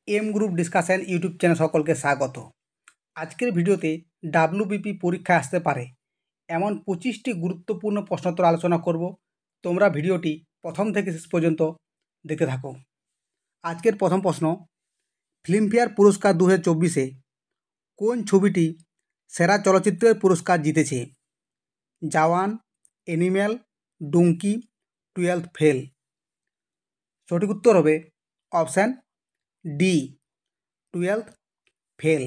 M group discussion YouTube channel সকলকে স্বাগত। আজকের ভিডিওতে ডাব্লিউবিপি পরীক্ষায় আসতে পারে এমন 25টি গুরুত্বপূর্ণ প্রশ্নোত্তর আলোচনা করব। তোমরা ভিডিওটি প্রথম থেকে শেষ পর্যন্ত দেখতে থাকো। আজকের প্রথম প্রশ্ন, ফিল্মফেয়ার পুরস্কার 2024-এ কোন ছবিটি সেরা চলচ্চিত্রের পুরস্কার জিতেছে? জওয়ান, অ্যানিম্যাল, ডঙ্কি, 12th ফেল। সঠিক উত্তর হবে অপশান ডি, 12th ফেল।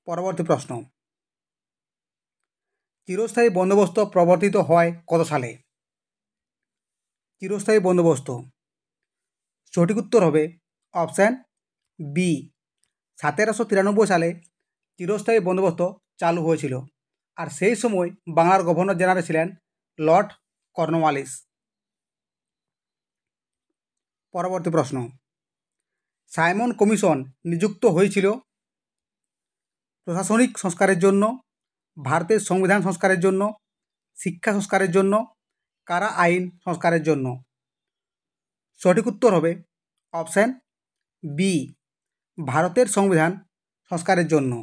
পরবর্তী প্রশ্ন, চিরস্থায়ী বন্দোবস্ত প্রবর্তিত হয় কত সালে? চিরস্থায়ী বন্দোবস্ত, সঠিক উত্তর হবে অপশান বি, 1793 সালে চিরস্থায়ী বন্দোবস্ত চালু হয়েছিল। আর সেই সময় বাংলার গভর্নর জেনারেল ছিলেন লর্ড কর্নওয়ালিস। পরবর্তী প্রশ্ন, সাইমন কমিশন নিযুক্ত হয়েছিল প্রশাসনিক সংস্কারের জন্য, ভারতের সংবিধান সংস্কারের জন্য, শিক্ষা সংস্কারের জন্য, কারা আইন সংস্কারের জন্য? সঠিক উত্তর হবে অপশান বি, ভারতের সংবিধান সংস্কারের জন্য।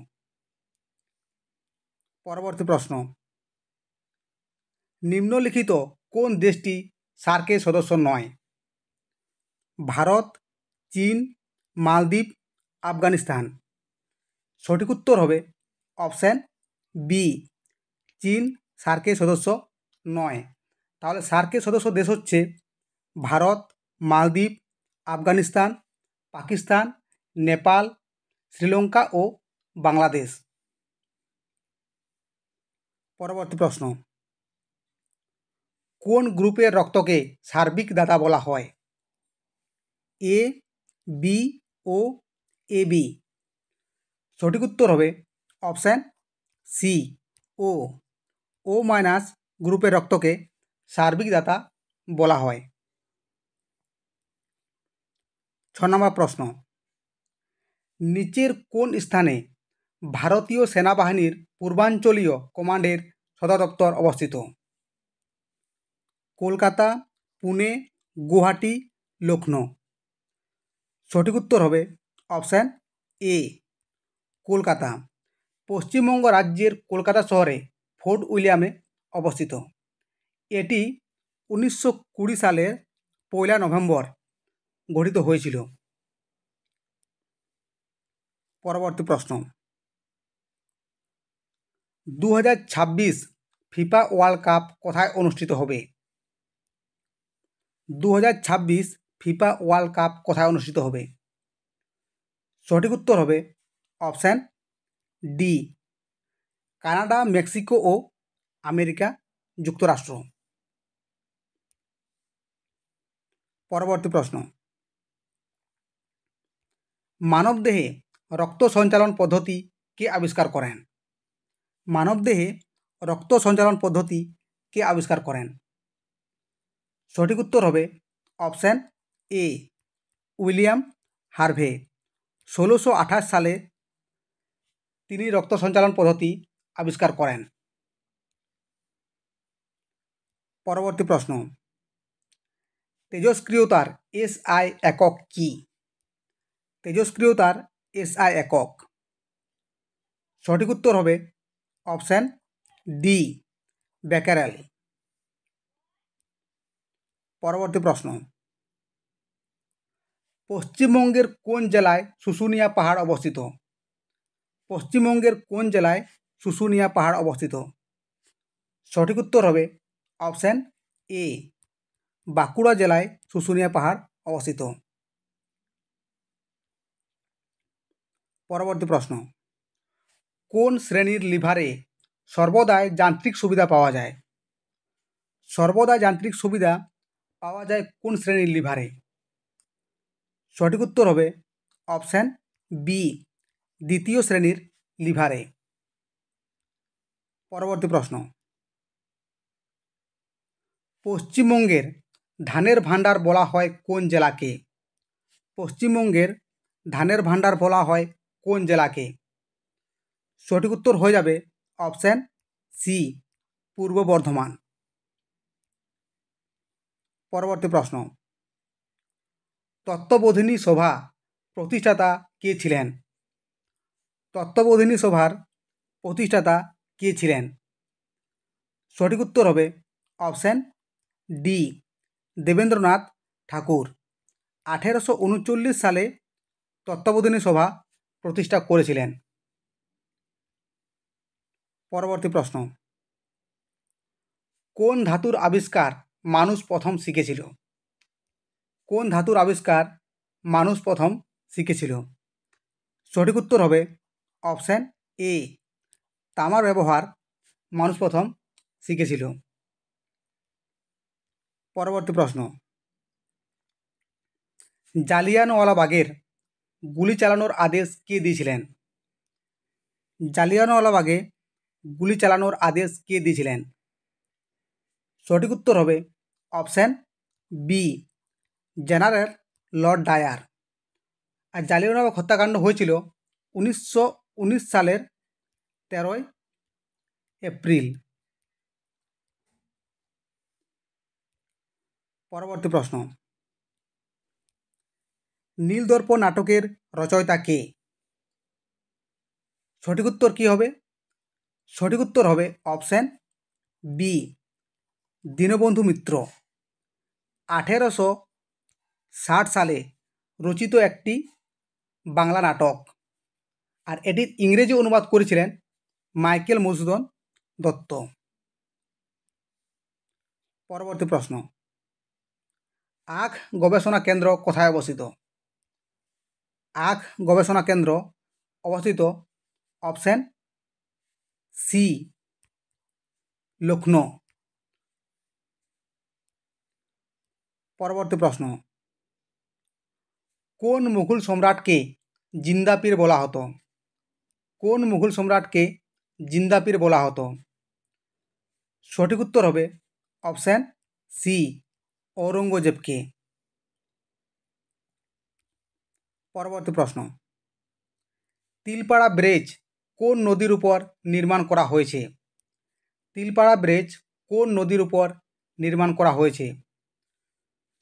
পরবর্তী প্রশ্ন, নিম্নলিখিত কোন দেশটি সার্কের সদস্য নয়? ভারত, চীন, মালদ্বীপ, আফগানিস্তান। সঠিক উত্তর হবে অপশান বি, চীন সার্কের সদস্য নয়। তাহলে সার্কের সদস্য দেশ হচ্ছে ভারত, মালদ্বীপ, আফগানিস্তান, পাকিস্তান, নেপাল, শ্রীলঙ্কা ও বাংলাদেশ। পরবর্তী প্রশ্ন, কোন গ্রুপের রক্তকে সার্বিক দাতা বলা হয়? এ, বি ও এ বি। সঠিক উত্তর হবে অপশান সি, ও। ও মাইনাস গ্রুপের রক্তকে সার্বিক দাতা বলা হয়। 6 নম্বর প্রশ্ন, নিচের কোন স্থানে ভারতীয় সেনাবাহিনীর পূর্বাঞ্চলীয় কমান্ডের সদর দপ্তর অবস্থিত? কলকাতা, পুনে, গুয়াহাটি, লখনৌ। সঠিক উত্তর হবে অপশান এ, কলকাতা। পশ্চিমবঙ্গ রাজ্যের কলকাতা শহরে ফোর্ট উইলিয়ামে অবস্থিত। এটি 1920 সালের 1 নভেম্বর গঠিত হয়েছিল। পরবর্তী প্রশ্ন, 2026 ফিফা ওয়ার্ল্ড কাপ কোথায় অনুষ্ঠিত হবে? 2026 ফিফা ওয়ার্ল্ড কাপ কোথায় অনুষ্ঠিত হবে? সঠিক উত্তর হবে অপশান ডি, কানাডা, মেক্সিকো ও আমেরিকা যুক্তরাষ্ট্র। পরবর্তী প্রশ্ন, মানবদেহে রক্ত সঞ্চালন পদ্ধতি কে আবিষ্কার করেন? মানবদেহে রক্ত সঞ্চালন পদ্ধতি কে আবিষ্কার করেন? সঠিক উত্তর হবে অপশান এ, উইলিয়াম হার্ভে। 1628 সালে তিনি রক্ত সঞ্চালন পদ্ধতি আবিষ্কার করেন। পরবর্তী প্রশ্ন, তেজস্ক্রিয়তার এসআই একক কি? তেজস্ক্রিয়তার এসআই একক, সঠিক উত্তর হবে অপশান ডি, বেকারেল। পরবর্তী প্রশ্ন, পশ্চিমবঙ্গের কোন জেলায় শুশুনিয়া পাহাড় অবস্থিত? পশ্চিমবঙ্গের কোন জেলায় শুশুনিয়া পাহাড় অবস্থিত? সঠিক উত্তর হবে অপশান এ, বাঁকুড়া জেলায় শুশুনিয়া পাহাড় অবস্থিত। পরবর্তী প্রশ্ন, কোন শ্রেণীর লিভারে সর্বদাই যান্ত্রিক সুবিধা পাওয়া যায়? সর্বদাই যান্ত্রিক সুবিধা পাওয়া যায় কোন শ্রেণীর লিভারে? সঠিক উত্তর হবে অপশান বি, দ্বিতীয় শ্রেণীর লিভারে। পরবর্তী প্রশ্ন, পশ্চিমবঙ্গের ধানের ভাণ্ডার বলা হয় কোন জেলাকে? পশ্চিমবঙ্গের ধানের ভাণ্ডার বলা হয় কোন জেলাকে? সঠিক উত্তর হয়ে যাবে অপশান সি, পূর্ব বর্ধমান। পরবর্তী প্রশ্ন, তত্ত্ববোধিনী সভা প্রতিষ্ঠাতা কে ছিলেন? তত্ত্ববোধিনী সভার প্রতিষ্ঠাতা কে ছিলেন? সঠিক উত্তর হবে অপশান ডি, দেবেন্দ্রনাথ ঠাকুর। 1839 সালে তত্ত্ববোধিনী সভা প্রতিষ্ঠা করেছিলেন। পরবর্তী প্রশ্ন, কোন ধাতুর আবিষ্কার মানুষ প্রথম শিখেছিল? কোন ধাতুর আবিষ্কার মানুষ প্রথম শিখেছিল? সঠিক উত্তর হবে অপশান এ, তামার ব্যবহার মানুষ প্রথম শিখেছিল। পরবর্তী প্রশ্ন, জালিয়ানওয়ালাবাগের গুলি চালানোর আদেশ কে দিয়েছিলেন? জালিয়ানওয়ালাবাগে গুলি চালানোর আদেশ কে দিয়েছিলেন? সঠিক উত্তর হবে option B, general lord Dyer. আর জালিয়ানওয়ালাবাগ হত্যাকাণ্ড হয়েছিল 1919 সালের 13 এপ্রিল। পরবর্তী প্রশ্ন, নীলদর্প নাটকের রচয়িতা কে? সঠিক উত্তর কী হবে? সঠিক উত্তর হবে অপশান বি, দীনবন্ধু মিত্র। 1860 সালে রচিত একটি বাংলা নাটক, আর এটির ইংরেজি অনুবাদ করেছিলেন মাইকেল মধুসূদন দত্ত। পরবর্তী প্রশ্ন, আখ গবেষণা কেন্দ্র কোথায় অবস্থিত? আখ গবেষণা কেন্দ্র অবস্থিত অপশান সি, লখনৌ। পরবর্তী প্রশ্ন, কোন মুঘল সম্রাটকে জিন্দা পীর বলা হতো? কোন মুঘল সম্রাটকে জিন্দা পীর বলা হতো? সঠিক উত্তর হবে অপশান সি, ঔরঙ্গজেবকে। পরবর্তী প্রশ্ন, তিলপাড়া ব্রিজ কোন নদীর উপর নির্মাণ করা হয়েছে? তিলপাড়া ব্রিজ কোন নদীর উপর নির্মাণ করা হয়েছে?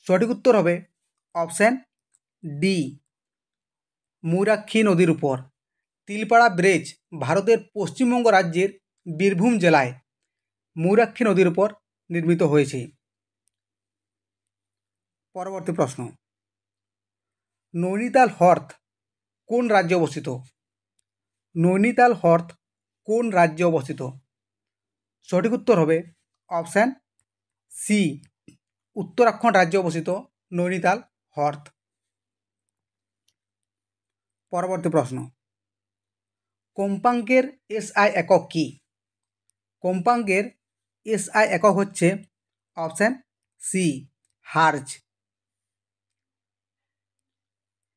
সঠিক উত্তর হবে অপশান ডি, ময়ূরাক্ষী নদীর উপর। তিলপাড়া ব্রিজ ভারতের পশ্চিমবঙ্গ রাজ্যের বীরভূম জেলায় ময়ূরাক্ষী নদীর উপর নির্মিত হয়েছে। পরবর্তী প্রশ্ন, নৈনিতাল হ্রদ কোন রাজ্যে অবস্থিত? নৈনিতাল হ্রদ কোন রাজ্যে অবস্থিত? সঠিক উত্তর হবে অপশান সি, উত্তরাখণ্ড রাজ্যে অবস্থিত নৈনিতাল হ্রদ। পরবর্তী প্রশ্ন, কম্পাঙ্কের এসআই একক কী? কম্পাঙ্কের এসআই একক হচ্ছে অপশান সি, হার্জ।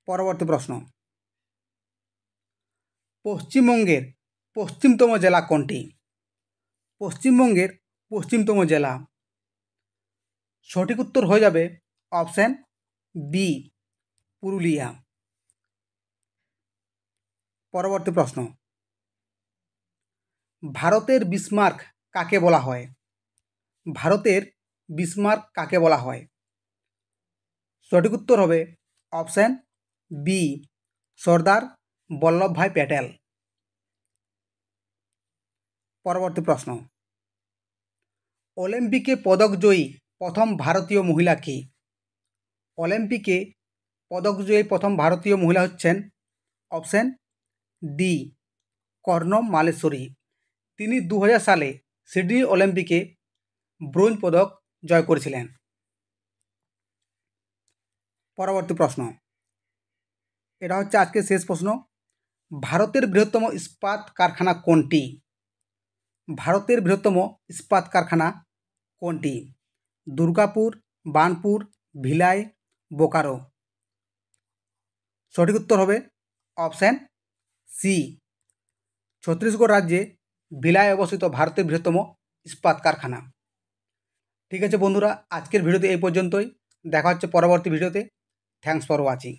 পরবর্তী প্রশ্ন, পশ্চিমবঙ্গের পশ্চিমতম জেলা কোনটি? পশ্চিমবঙ্গের পশ্চিমতম জেলা। সঠিক উত্তর হয়ে যাবে অপশান বি, পুরুলিয়া। পরবর্তী প্রশ্ন, ভারতের বিসমার্ক কাকে বলা হয়? ভারতের বিসমার্ক কাকে বলা হয়? সঠিক উত্তর হবে অপশান বি, সর্দার বল্লভভাই প্যাটেল। পরবর্তী প্রশ্ন, অলিম্পিকে পদকজয়ী প্রথম ভারতীয় মহিলা কে? অলিম্পিকে পদকজয়ী প্রথম ভারতীয় মহিলা হচ্ছেন অপশান ডি, কর্ণম মালেশ্বরী। তিনি 2000 সালে সিডনি অলিম্পিকে ব্রোঞ্জ পদক জয় করেছিলেন। পরবর্তী প্রশ্ন, এটা হচ্ছে আজকের শেষ প্রশ্ন, ভারতের বৃহত্তম ইস্পাত কারখানা কোনটি? ভারতের বৃহত্তম ইস্পাত কারখানা কোনটি? দুর্গাপুর, বার্নপুর, ভিলাই, বোকারো। সঠিক উত্তর হবে অপশান সি, ছত্তিশগড় রাজ্যে ভিলায় অবস্থিত ভারতের বৃহত্তম ইস্পাত কারখানা। ঠিক আছে বন্ধুরা, আজকের ভিডিওতে এই পর্যন্তই। দেখা হচ্ছে পরবর্তী ভিডিওতে। Thanks for watching.